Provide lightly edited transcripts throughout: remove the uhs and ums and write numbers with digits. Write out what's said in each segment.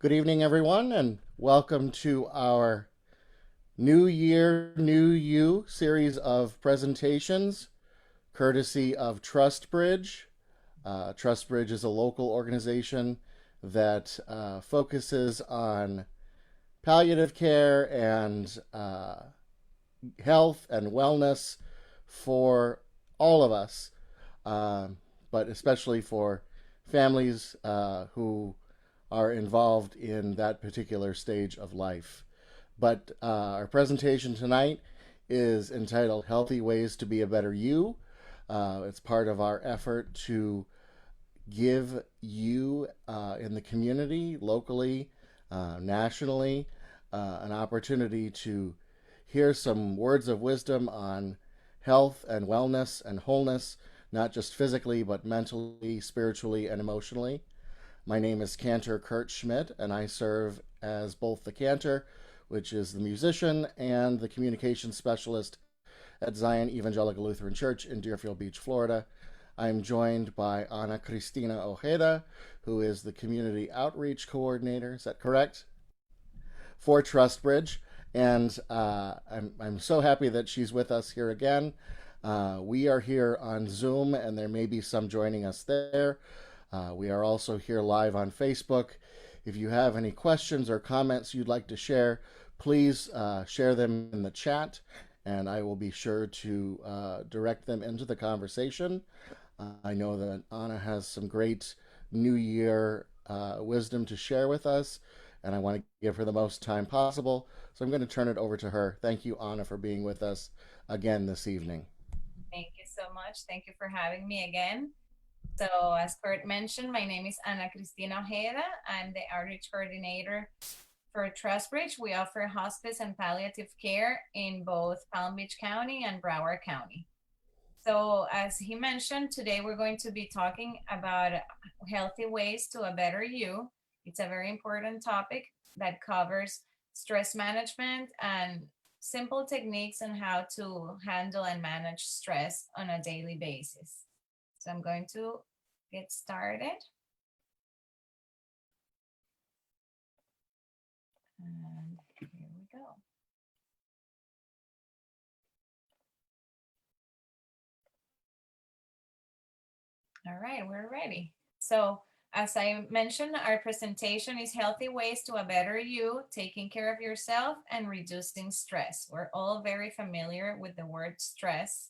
Good evening, everyone, and welcome to our New Year, New You series of presentations, courtesy of Trustbridge. Trustbridge is a local organization that focuses on palliative care and health and wellness for all of us, uh, but especially for families who are involved in that particular stage of life. But our presentation tonight is entitled Healthy Ways to Be a Better You. It's part of our effort to give you in the community, locally, nationally, an opportunity to hear some words of wisdom on health and wellness and wholeness, not just physically, but mentally, spiritually, and emotionally. My name is Cantor Kurt Schmidt, and I serve as both the cantor, which is the musician, and the communications specialist at Zion Evangelical Lutheran Church in Deerfield Beach, Florida. I'm joined by Ana Cristina Ojeda, who is the community outreach coordinator. Is that correct? For Trustbridge. And I'm so happy that she's with us here again. We are here on Zoom, and there may be some joining us there. We are also here live on Facebook. If you have any questions or comments you'd like to share, please share them in the chat, and I will be sure to direct them into the conversation. I know that Anna has some great New Year wisdom to share with us, and I want to give her the most time possible. So I'm going to turn it over to her. Thank you, Anna, for being with us again this evening. Thank you so much. Thank you for having me again. So, as Kurt mentioned, my name is Ana Cristina Ojeda. I'm the outreach coordinator for Trustbridge. We offer hospice and palliative care in both Palm Beach County and Broward County. So, as he mentioned, today we're going to be talking about healthy ways to a better you. It's a very important topic that covers stress management and simple techniques on how to handle and manage stress on a daily basis. So, I'm going to get started. And here we go. All right, we're ready. So, as I mentioned, our presentation is Healthy Ways to a Better You, Taking Care of Yourself and Reducing Stress. We're all very familiar with the word stress,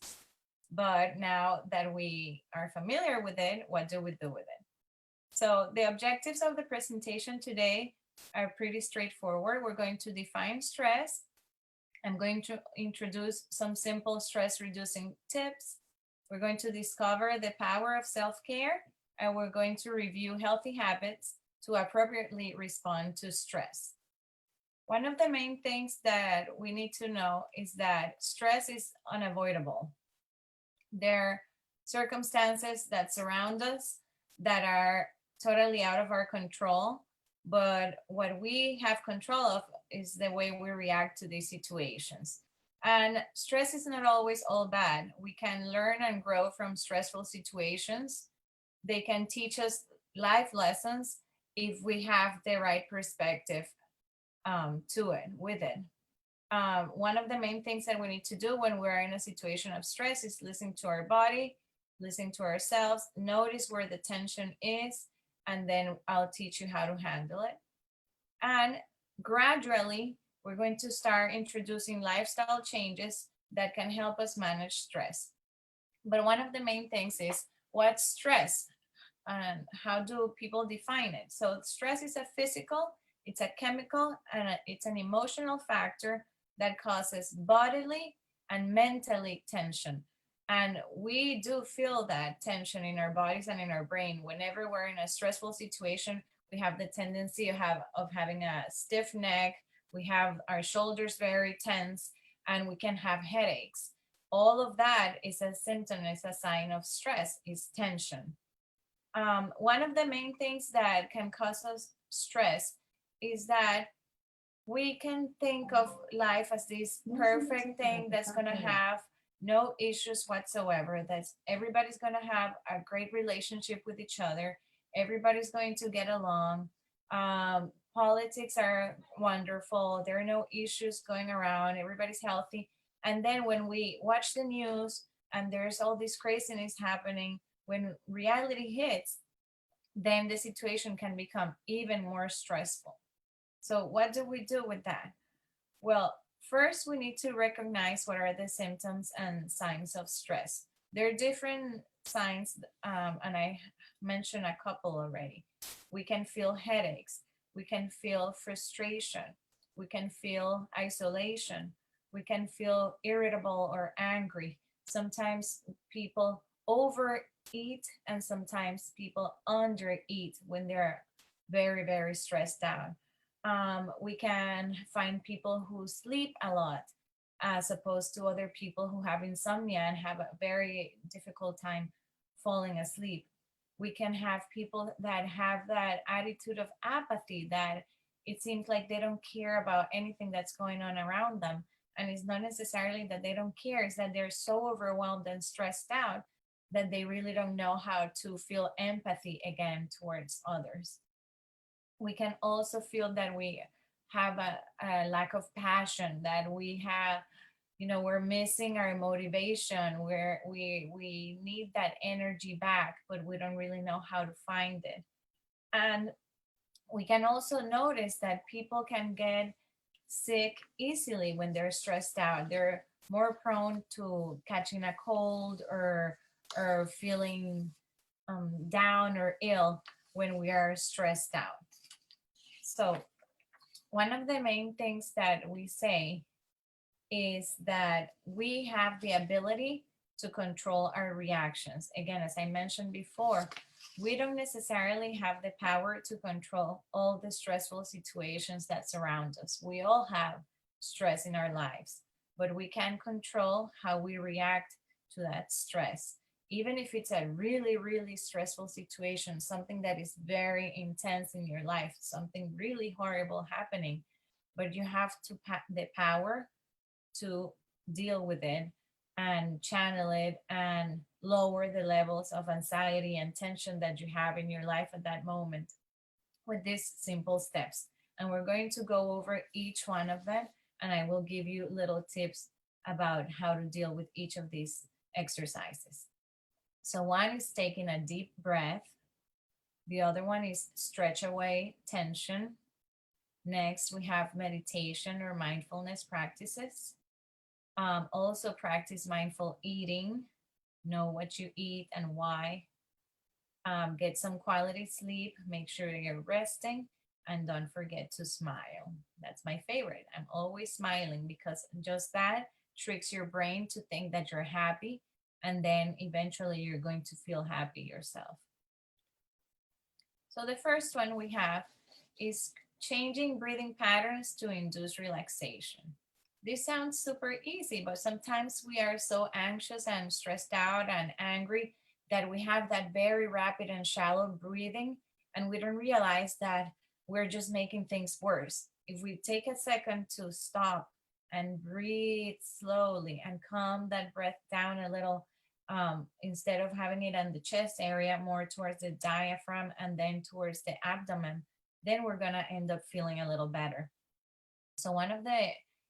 but now that we are familiar with it, what do we do with it? So, the objectives of the presentation today are pretty straightforward. We're going to define stress. I'm going to introduce some simple stress reducing tips. We're going to discover the power of self care, and we're going to review healthy habits to appropriately respond to stress. One of the main things that we need to know is that stress is unavoidable. There are circumstances that surround us that are totally out of our control, but what we have control of is the way we react to these situations. And stress is not always all bad. We can learn and grow from stressful situations. They can teach us life lessons if we have the right perspective to it, with it. One of the main things that we need to do when we're in a situation of stress is listen to our body, listen to ourselves, notice where the tension is, and then I'll teach you how to handle it. And gradually, we're going to start introducing lifestyle changes that can help us manage stress. But one of the main things is what's stress and how do people define it? So, stress is a physical, it's a chemical, and it's an emotional factor that causes bodily and mentally tension. And we do feel that tension in our bodies and in our brain. Whenever we're in a stressful situation, we have the tendency of having a stiff neck, we have our shoulders very tense, and we can have headaches. All of that is a symptom, is a sign of stress, is tension. One of the main things that can cause us stress is that we can think of life as this perfect thing that's going to have no issues whatsoever, that everybody's going to have a great relationship with each other, everybody's going to get along. politics are wonderful. There are no issues going around. Everybody's healthy. And then when we watch the news and there's all this craziness happening, when reality hits, then the situation can become even more stressful. So, what do we do with that? Well, first, we need to recognize what are the symptoms and signs of stress. There are different signs, and I mentioned a couple already. We can feel headaches, we can feel frustration, we can feel isolation, we can feel irritable or angry. Sometimes people overeat, and sometimes people undereat when they're very, very stressed out. We can find people who sleep a lot as opposed to other people who have insomnia and have a very difficult time falling asleep. We can have people that have that attitude of apathy, that it seems like they don't care about anything that's going on around them. And it's not necessarily that they don't care, it's that they're so overwhelmed and stressed out that they really don't know how to feel empathy again towards others. We can also feel that we have a lack of passion, that we have, we're missing our motivation, where we need that energy back, but we don't really know how to find it. And we can also notice that people can get sick easily when they're stressed out. They're more prone to catching a cold or feeling down or ill when we are stressed out. So, one of the main things that we say is that we have the ability to control our reactions. Again, as I mentioned before, we don't necessarily have the power to control all the stressful situations that surround us. We all have stress in our lives, but we can control how we react to that stress. Even if it's a really, really stressful situation, something that is very intense in your life, something really horrible happening, but you have the power to deal with it and channel it and lower the levels of anxiety and tension that you have in your life at that moment with these simple steps. And we're going to go over each one of them, and I will give you little tips about how to deal with each of these exercises. So, one is taking a deep breath, the other one is stretch away tension. Next, we have meditation or mindfulness practices. Also, practice mindful eating, know what you eat and why. Get some quality sleep, make sure you're resting, and don't forget to smile. That's my favorite. I'm always smiling because just that tricks your brain to think that you're happy, and then eventually you're going to feel happy yourself. So, the first one we have is changing breathing patterns to induce relaxation. This sounds super easy, but sometimes we are so anxious and stressed out and angry that we have that very rapid and shallow breathing, and we don't realize that we're just making things worse. If we take a second to stop and breathe slowly and calm that breath down a little, instead of having it in the chest area, more towards the diaphragm and then towards the abdomen, then we're going to end up feeling a little better. So, one of the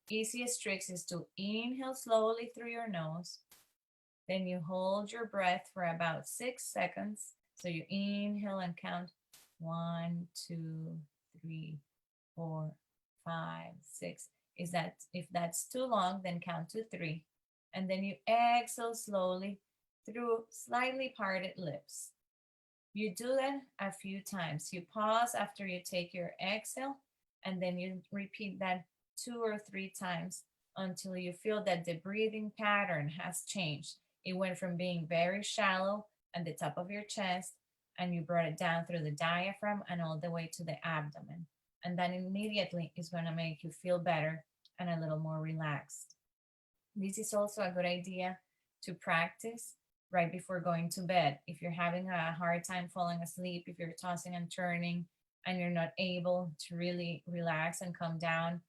easiest tricks is to inhale slowly through your nose. Then you hold your breath for about 6 seconds. So you inhale and count 1, 2, 3, 4, 5, 6. Is that if that's too long, then count to three. And then you exhale slowly through slightly parted lips. You do that a few times. You pause after you take your exhale, and then you repeat that 2 or 3 times until you feel that the breathing pattern has changed. It went from being very shallow at the top of your chest, and you brought it down through the diaphragm and all the way to the abdomen. And that immediately is going to make you feel better and a little more relaxed. This is also a good idea to practice right before going to bed. If you're having a hard time falling asleep, if you're tossing and turning and you're not able to really relax and come down,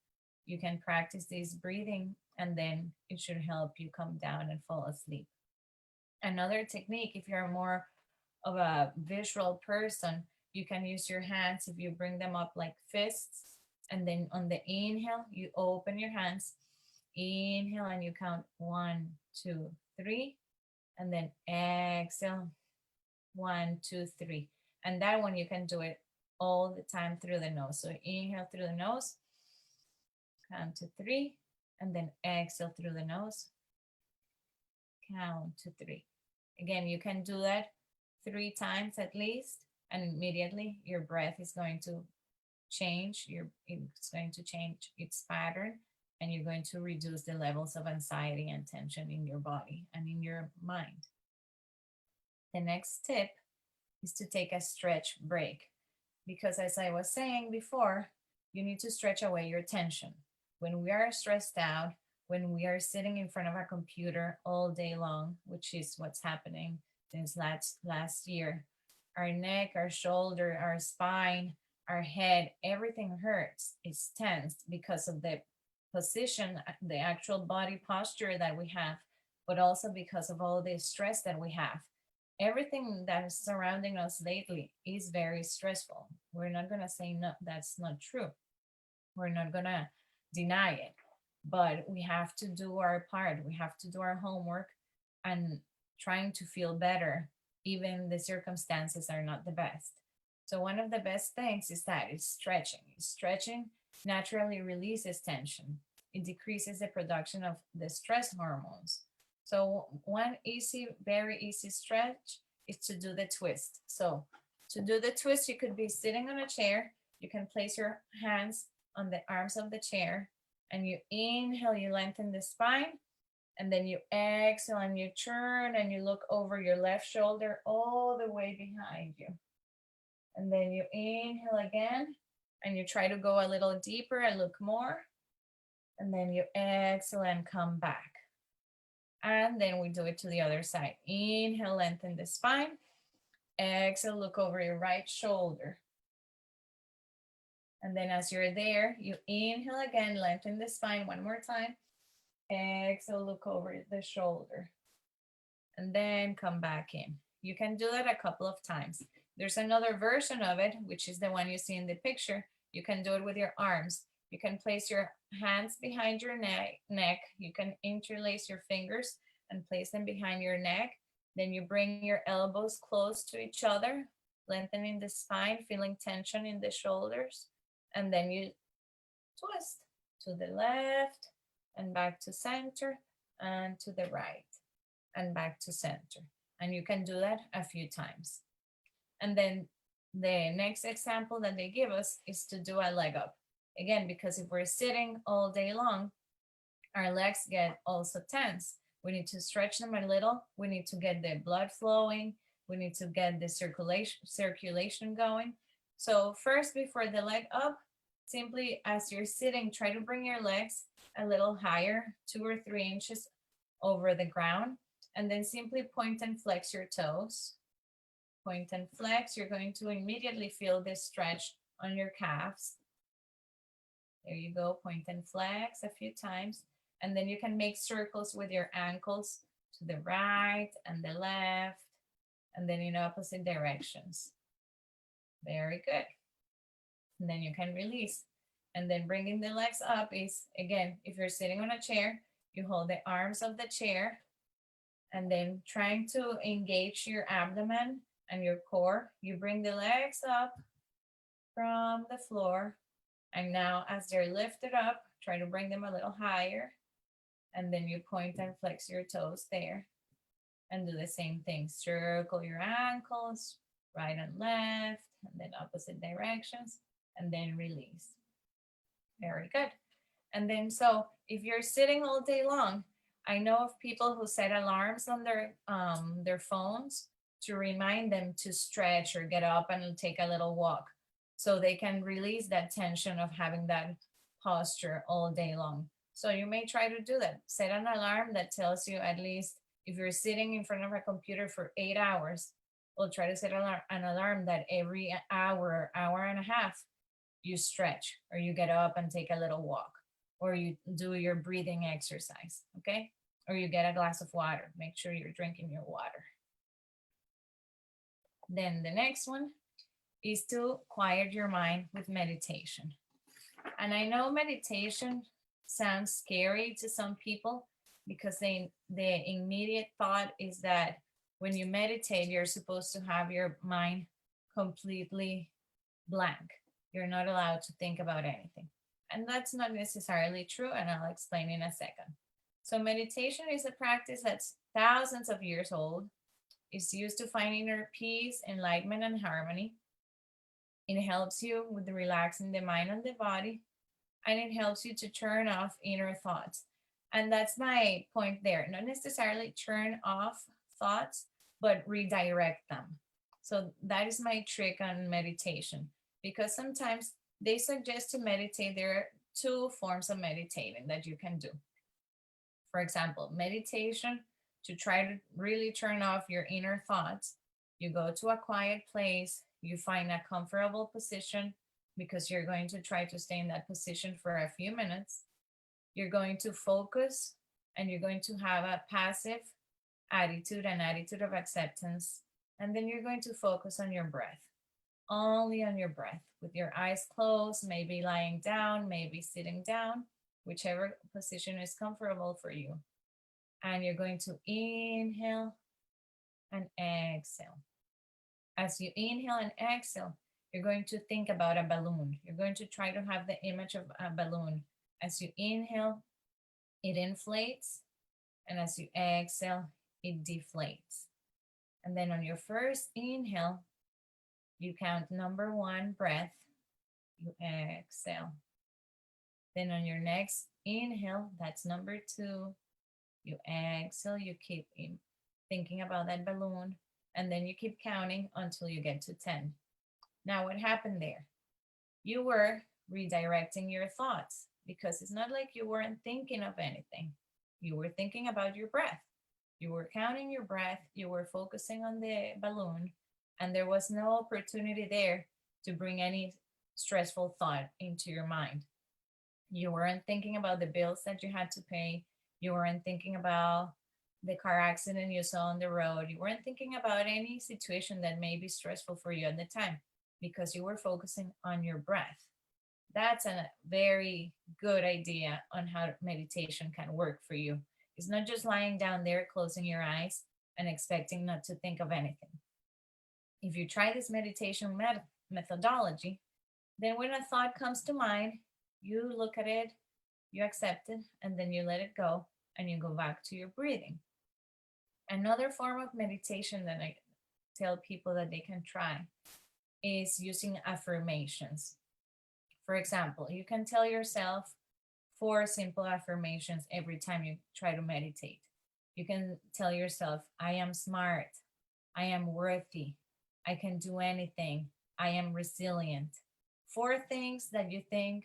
you can practice this breathing, and then it should help you come down and fall asleep. Another technique, if you're more of a visual person, You can use your hands if you bring them up like fists. And then on the inhale, you open your hands. Inhale and you count 1, 2, 3. And then exhale, 1, 2, 3. And that one you can do it all the time through the nose. So inhale through the nose, count to 3, and then exhale through the nose, count to 3. Again, you can do that 3 times at least, and immediately your breath is going to change. It's going to change its pattern, and you're going to reduce the levels of anxiety and tension in your body and in your mind. The next tip is to take a stretch break, because as I was saying before, you need to stretch away your tension. When we are stressed out, when we are sitting in front of a computer all day long, which is what's happening since last year, our neck, our shoulder, our spine, our head, everything hurts. It's tense because of the position, the actual body posture that we have, but also because of all the stress that we have. Everything that is surrounding us lately is very stressful. We're not going to say no, that's not true. We're not going to deny it, but we have to do our part. We have to do our homework and trying to feel better, even the circumstances are not the best. So one of the best things is that it's stretching. Stretching naturally releases tension. It decreases the production of the stress hormones. So one easy, very easy stretch is to do the twist. So to do the twist, you could be sitting on a chair. You can place your hands on the arms of the chair, and you inhale, you lengthen the spine, and then you exhale and you turn and you look over your left shoulder all the way behind you. And then you inhale again and you try to go a little deeper and look more. And then you exhale and come back. And then we do it to the other side. Inhale, lengthen the spine. Exhale, look over your right shoulder. And then as you're there, you inhale again, lengthen the spine one more time. Exhale, look over the shoulder. And then come back in. You can do that a couple of times. There's another version of it, which is the one you see in the picture. You can do it with your arms. You can place your hands behind your neck. You can interlace your fingers and place them behind your neck. Then you bring your elbows close to each other, lengthening the spine, feeling tension in the shoulders. And then you twist to the left and back to center and to the right and back to center. And you can do that a few times. And then the next example that they give us is to do a leg up. Again, because if we're sitting all day long, our legs get also tense. We need to stretch them a little. We need to get the blood flowing. We need to get the circulation going. So first, before the leg up, simply as you're sitting, try to bring your legs a little higher, 2 or 3 inches over the ground, and then simply point and flex your toes. Point and flex. You're going to immediately feel this stretch on your calves. There you go, point and flex a few times. And then you can make circles with your ankles to the right and the left, and then in opposite directions. Very good. And then you can release. And then bringing the legs up is, again, if you're sitting on a chair, you hold the arms of the chair, and then trying to engage your abdomen and your core, you bring the legs up from the floor. And now as they're lifted up, try to bring them a little higher. And then you point and flex your toes there. And do the same thing. Circle your ankles, right and left, and then opposite directions, and then release. Very good. And then so if you're sitting all day long, I know of people who set alarms on their phones to remind them to stretch or get up and take a little walk, so they can release that tension of having that posture all day long. So you may try to do that. Set an alarm that tells you, at least if you're sitting in front of a computer for 8 hours, we'll try to set an alarm that every hour, hour and a half, you stretch or you get up and take a little walk, or you do your breathing exercise, okay? Or you get a glass of water. Make sure you're drinking your water. Then the next one is to quiet your mind with meditation. And I know meditation sounds scary to some people because the immediate thought is that when you meditate, you're supposed to have your mind completely blank. You're not allowed to think about anything. And that's not necessarily true, and I'll explain in a second. So, meditation is a practice that's thousands of years old. It's used to find inner peace, enlightenment, and harmony. It helps you with relaxing the mind and the body, and it helps you to turn off inner thoughts. And that's my point there. Not necessarily turn off thoughts, but redirect them. So that is my trick on meditation because sometimes they suggest to meditate. There are two forms of meditating that you can do. For example, meditation to try to really turn off your inner thoughts. You go to a quiet place, you find a comfortable position because you're going to try to stay in that position for a few minutes. You're going to focus and you're going to have a passive attitude, an attitude of acceptance. And then you're going to focus on your breath, only on your breath, with your eyes closed, maybe lying down, maybe sitting down, whichever position is comfortable for you. And you're going to inhale and exhale. As you inhale and exhale, you're going to think about a balloon. You're going to try to have the image of a balloon. As you inhale, it inflates, and as you exhale, it deflates. And then on your first inhale, you count number one breath, you exhale. Then on your next inhale, that's number two, you exhale, you keep thinking about that balloon, and then you keep counting until you get to 10. Now, what happened there? You were redirecting your thoughts because it's not like you weren't thinking of anything. You were thinking about your breath. You were counting your breath. You were focusing on the balloon, and there was no opportunity there to bring any stressful thought into your mind. You weren't thinking about the bills that you had to pay. You weren't thinking about the car accident you saw on the road. You weren't thinking about any situation that may be stressful for you at the time because you were focusing on your breath. That's a very good idea on how meditation can work for you. It's not just lying down there, closing your eyes, and expecting not to think of anything. If you try this meditation methodology, then when a thought comes to mind, you look at it, you accept it, and then you let it go, and you go back to your breathing. Another form of meditation that I tell people that they can try is using affirmations. For example, you can tell yourself four simple affirmations every time you try to meditate. You can tell yourself, I am smart, I am worthy, I can do anything, I am resilient. Four things that you think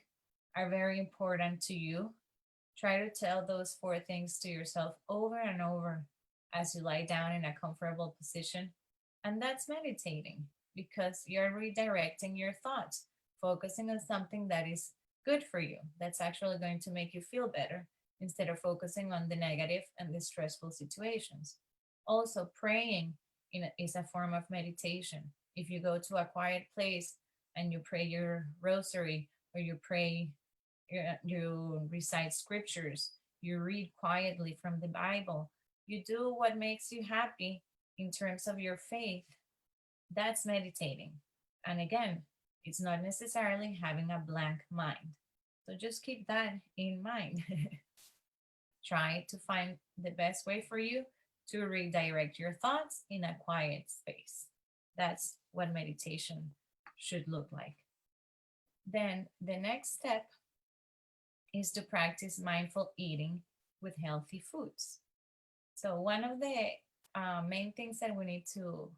are very important to you. Try to tell those four things to yourself over and over as you lie down in a comfortable position. And that's meditating because you're redirecting your thoughts, focusing on something that is good for you, that's actually going to make you feel better instead of focusing on the negative and the stressful situations. Also, praying is a form of meditation. If you go to a quiet place and you pray your rosary or you recite scriptures, you read quietly from the Bible, you do what makes you happy in terms of your faith, that's meditating. And again, it's not necessarily having a blank mind. So just keep that in mind. Try to find the best way for you to redirect your thoughts in a quiet space. That's what meditation should look like. Then the next step is to practice mindful eating with healthy foods. So, one of the main things that we need to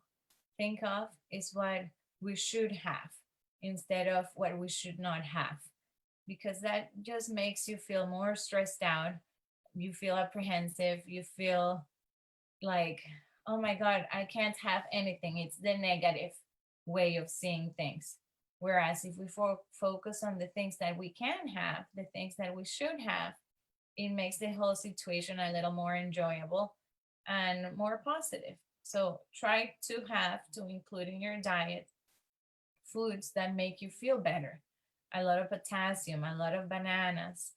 think of is what we should have instead of what we should not have, because that just makes you feel more stressed out. You feel apprehensive. You feel like, oh my God, I can't have anything. It's the negative way of seeing things. Whereas if we focus on the things that we can have, the things that we should have, it makes the whole situation a little more enjoyable and more positive. So try to include in your diet foods that make you feel better. A lot of potassium, a lot of bananas,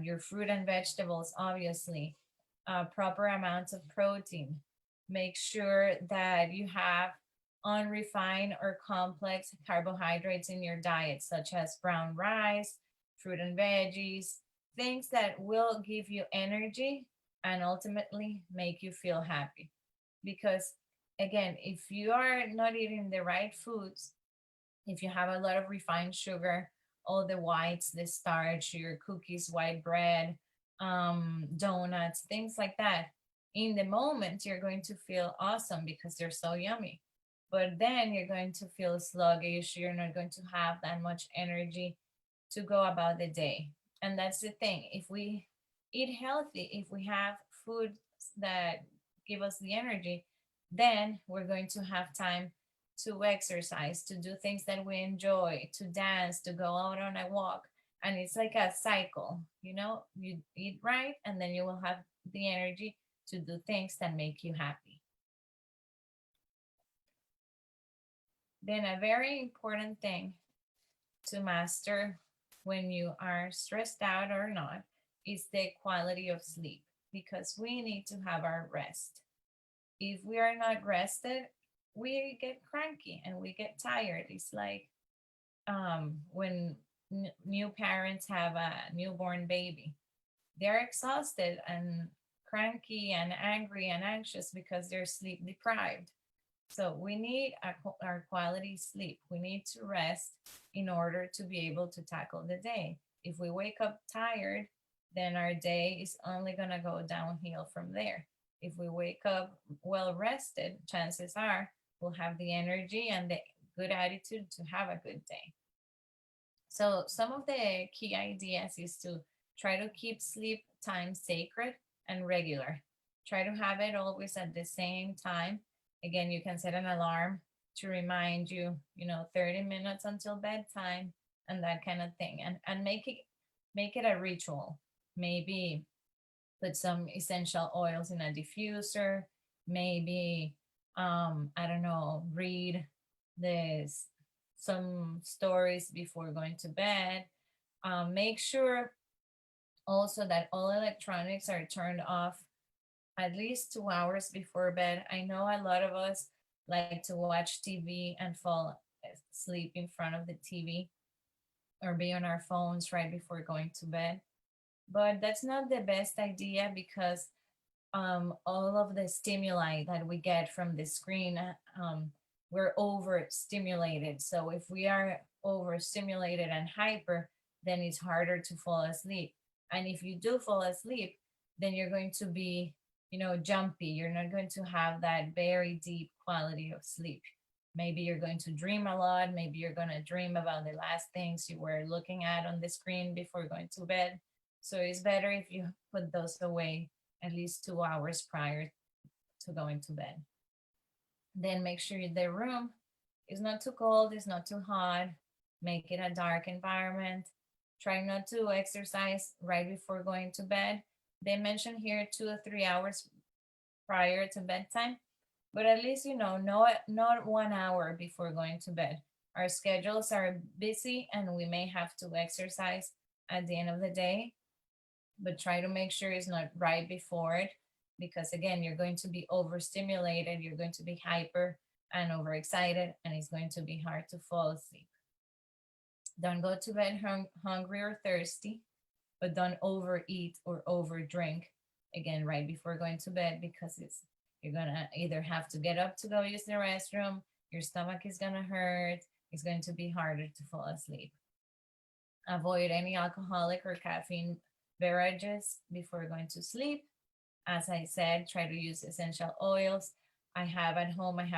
your fruit and vegetables, obviously, proper amounts of protein. Make sure that you have unrefined or complex carbohydrates in your diet, such as brown rice, fruit and veggies, things that will give you energy and ultimately make you feel happy. Because again, if you are not eating the right foods, if you have a lot of refined sugar, all the whites, the starch, your cookies, white bread, donuts, things like that, in the moment you're going to feel awesome because they're so yummy. But then you're going to feel sluggish. You're not going to have that much energy to go about the day. And that's the thing. If we eat healthy, if we have foods that give us the energy, then we're going to have time to exercise, to do things that we enjoy, to dance, to go out on a walk. And it's like a cycle, you know, you eat right, and then you will have the energy to do things that make you happy. Then, a very important thing to master when you are stressed out or not is the quality of sleep, because we need to have our rest. If we are not rested, we get cranky and we get tired. It's like when new parents have a newborn baby, they're exhausted and cranky and angry and anxious because they're sleep deprived. So we need our quality sleep. We need to rest in order to be able to tackle the day. If we wake up tired, then our day is only going to go downhill from there. If we wake up well rested, chances are we'll have the energy and the good attitude to have a good day. So, some of the key ideas is to try to keep sleep time sacred and regular. Try to have it always at the same time. Again, you can set an alarm to remind you, 30 minutes until bedtime and that kind of thing. And make it a ritual. Maybe put some essential oils in a diffuser. Maybe I don't know, read this some stories before going to bed. Make sure also that all electronics are turned off at least 2 hours before bed. I know a lot of us like to watch TV and fall asleep in front of the TV or be on our phones right before going to bed. But that's not the best idea because all of the stimuli that we get from the screen, we're overstimulated. So if we are overstimulated and hyper, then it's harder to fall asleep. And if you do fall asleep, then you're going to be, jumpy. You're not going to have that very deep quality of sleep. Maybe you're going to dream a lot. Maybe you're going to dream about the last things you were looking at on the screen before going to bed. So it's better if you put those away at least 2 hours prior to going to bed. Then make sure the room is not too cold, it's not too hot. Make it a dark environment. Try not to exercise right before going to bed. They mention here 2 or 3 hours prior to bedtime, but at least not 1 hour before going to bed. Our schedules are busy and we may have to exercise at the end of the day, but try to make sure it's not right before it, because again, you're going to be overstimulated, you're going to be hyper and overexcited, and it's going to be hard to fall asleep. Don't go to bed hungry or thirsty, but don't overeat or overdrink again right before going to bed, because you're gonna either have to get up to go use the restroom, your stomach is gonna hurt, it's going to be harder to fall asleep. Avoid any alcoholic or caffeine beverages before going to sleep. As I said, try to use essential oils. I have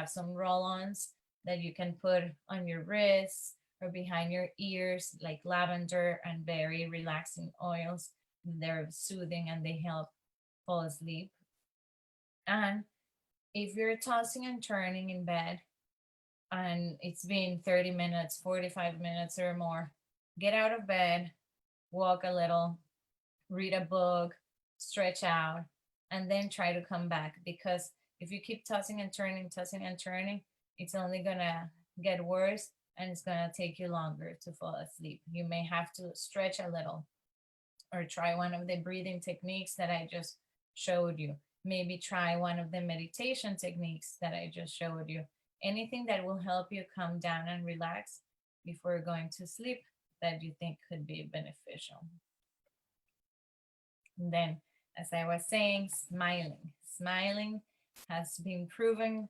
some roll-ons that you can put on your wrists or behind your ears, like lavender and very relaxing oils. They're soothing and they help fall asleep. And if you're tossing and turning in bed and it's been 30 minutes, 45 minutes or more, get out of bed, walk a little, read a book, stretch out, and then try to come back. Because if you keep tossing and turning, it's only gonna get worse and it's going to take you longer to fall asleep. You may have to stretch a little or try one of the breathing techniques that I just showed you. Maybe try one of the meditation techniques that I just showed you. Anything that will help you calm down and relax before going to sleep that you think could be beneficial. And then, as I was saying, smiling. Smiling has been proven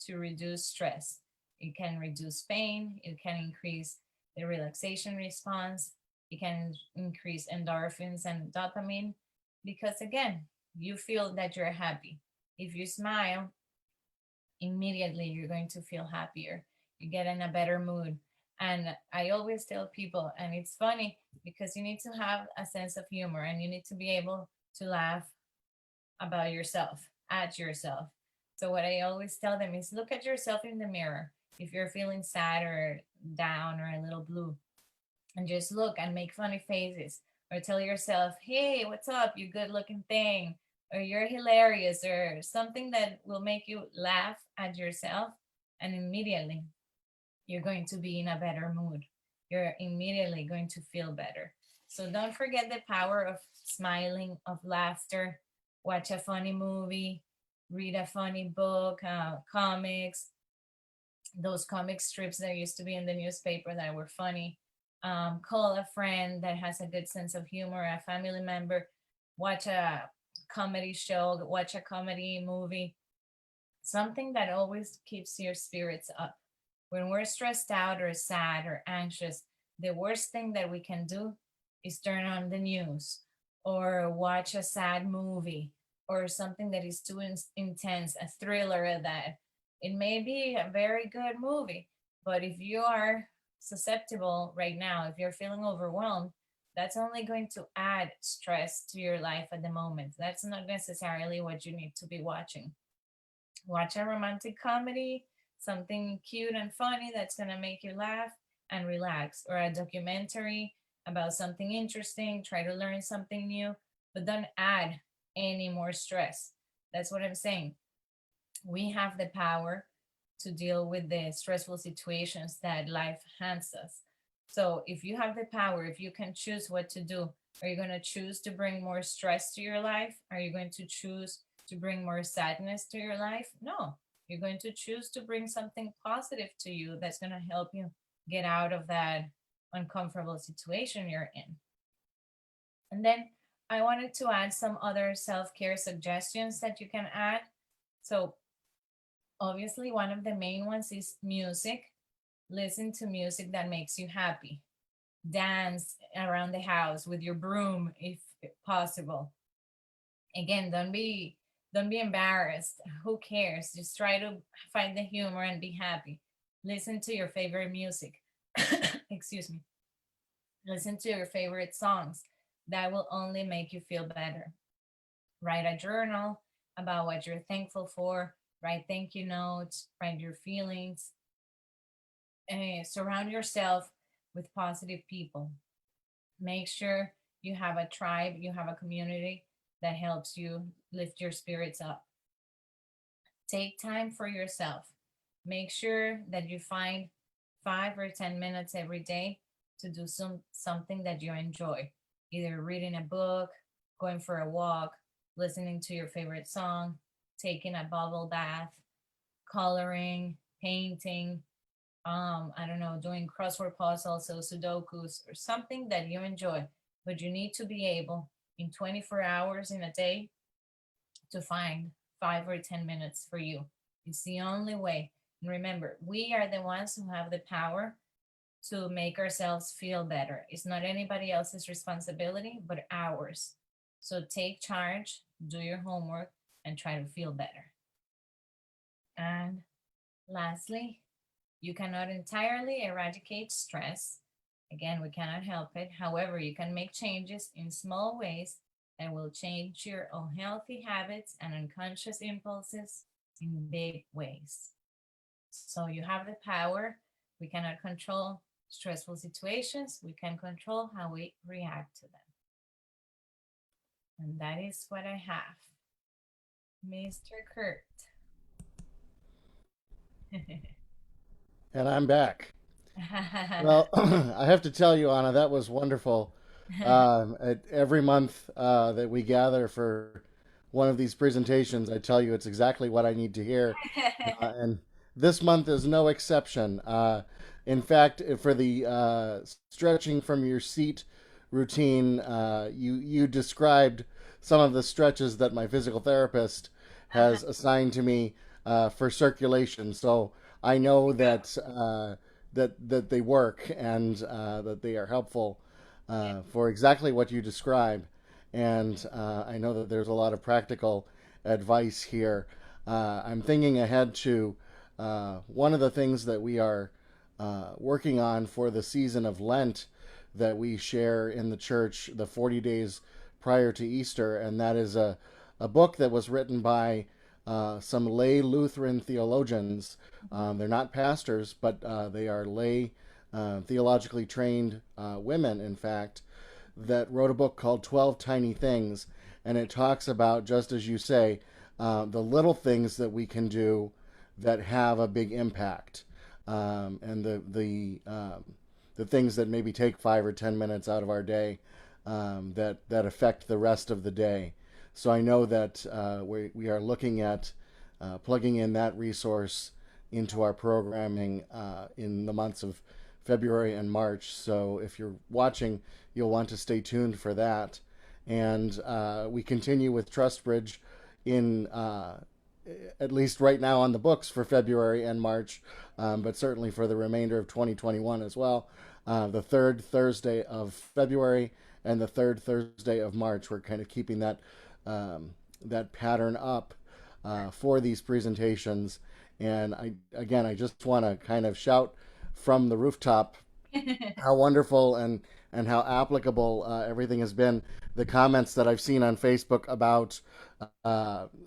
to reduce stress. It can reduce pain, it can increase the relaxation response, it can increase endorphins and dopamine because, again, you feel that you're happy. If you smile, immediately you're going to feel happier. You get in a better mood. And I always tell people, and it's funny because you need to have a sense of humor and you need to be able to laugh about yourself, at yourself. So, what I always tell them is look at yourself in the mirror if you're feeling sad or down or a little blue, and just look and make funny faces or tell yourself, hey, what's up, you good looking thing, or you're hilarious, or something that will make you laugh at yourself. And immediately you're going to be in a better mood. You're immediately going to feel better. So don't forget the power of smiling, of laughter. Watch a funny movie, read a funny book, comics, those comic strips that used to be in the newspaper that were funny. Call a friend that has a good sense of humor, a family member, watch a comedy show, watch a comedy movie, something that always keeps your spirits up. When we're stressed out or sad or anxious, the worst thing that we can do is turn on the news or watch a sad movie or something that is too intense, a thriller that it may be a very good movie, but if you are susceptible right now, if you're feeling overwhelmed, that's only going to add stress to your life at the moment. That's not necessarily what you need to be watching. Watch a romantic comedy, something cute and funny that's going to make you laugh and relax, or a documentary about something interesting. Try to learn something new, but don't add any more stress. That's what I'm saying. We have the power to deal with the stressful situations that life hands us. So if you have the power, if you can choose what to do, are you going to choose to bring more stress to your life? Are you going to choose to bring more sadness to your life? No, you're going to choose to bring something positive to you that's going to help you get out of that uncomfortable situation you're in. And then I wanted to add some other self care suggestions that you can add. So, obviously, one of the main ones is music. Listen to music that makes you happy. Dance around the house with your broom if possible. Again, don't be embarrassed. Who cares? Just try to find the humor and be happy. Listen to your favorite music. Excuse me. Listen to your favorite songs. That will only make you feel better. Write a journal about what you're thankful for. Write thank you notes. Write your feelings. Surround yourself with positive people. Make sure you have a tribe, you have a community that helps you lift your spirits up. Take time for yourself. Make sure that you find 5 or 10 minutes every day to do something that you enjoy. Either reading a book, going for a walk, listening to your favorite song, taking a bubble bath, coloring, painting, I don't know, doing crossword puzzles or sudokus or something that you enjoy. But you need to be able in 24 hours in a day to find 5 or 10 minutes for you. It's the only way. And remember, we are the ones who have the power to make ourselves feel better. It's not anybody else's responsibility, but ours. So take charge, do your homework, and try to feel better. And lastly, you cannot entirely eradicate stress. Again, we cannot help it. However, you can make changes in small ways that will change your unhealthy habits and unconscious impulses in big ways. So you have the power. We cannot control stressful situations. We can control how we react to them. And that is what I have. Mr. Kurt. And I'm back. Well, I have to tell you, Anna, that was wonderful. Every month that we gather for one of these presentations, I tell you it's exactly what I need to hear. And this month is no exception. In fact, for the stretching from your seat routine, you described some of the stretches that my physical therapist has assigned to me for circulation. So I know that they work and that they are helpful for exactly what you describe. And I know that there's a lot of practical advice here. I'm thinking ahead to one of the things that we are working on for the season of Lent that we share in the church the 40 days prior to Easter, and that is a book that was written by some lay Lutheran theologians. They're not pastors, but they are lay, theologically trained women, in fact, that wrote a book called 12 Tiny Things. And it talks about, just as you say, the little things that we can do that have a big impact. And the things that maybe take 5 or 10 minutes out of our day that affect the rest of the day. So I know that we are looking at plugging in that resource into our programming in the months of February and March. So if you're watching, you'll want to stay tuned for that. And we continue with Trustbridge in at least right now on the books for February and March, but certainly for the remainder of 2021 as well. The third Thursday of February and the third Thursday of March, we're kind of keeping that pattern up for these presentations. And I just want to kind of shout from the rooftop how wonderful and how applicable everything has been. The comments that I've seen on Facebook about,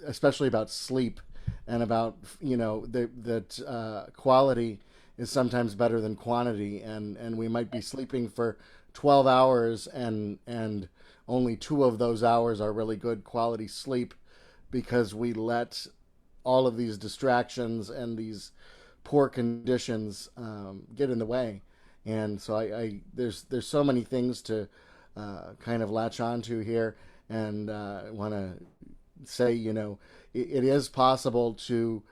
especially about sleep, and about that quality is sometimes better than quantity, and we might be sleeping for 12 hours, and only 2 of those hours are really good quality sleep because we let all of these distractions and these poor conditions get in the way. And so there's so many things to kind of latch onto here, and want to say, it is possible to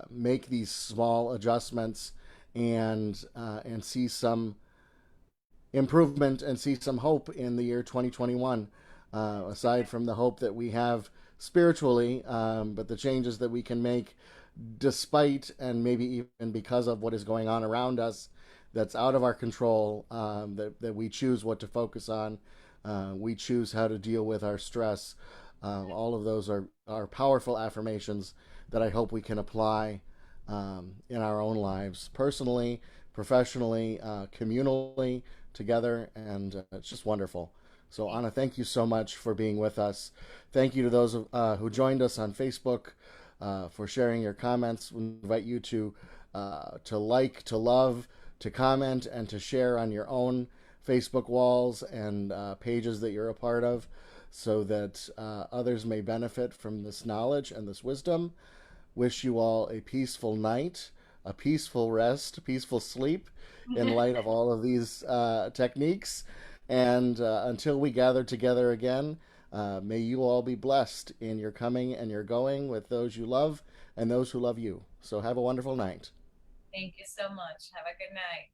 make these small adjustments and see some improvement and see some hope in the year 2021. Aside from the hope that we have spiritually, but the changes that we can make despite and maybe even because of what is going on around us that's out of our control, that we choose what to focus on. We choose how to deal with our stress. All of those are powerful affirmations that I hope we can apply in our own lives, personally, professionally, communally, together. And it's just wonderful. So, Anna, thank you so much for being with us. Thank you to those who joined us on Facebook for sharing your comments. We invite you to like, to love, to comment, and to share on your own Facebook walls and pages that you're a part of, so that others may benefit from this knowledge and this wisdom. Wish you all a peaceful night, a peaceful rest, a peaceful sleep in light of all of these techniques. And until we gather together again, may you all be blessed in your coming and your going with those you love and those who love you. So have a wonderful night. Thank you so much. Have a good night.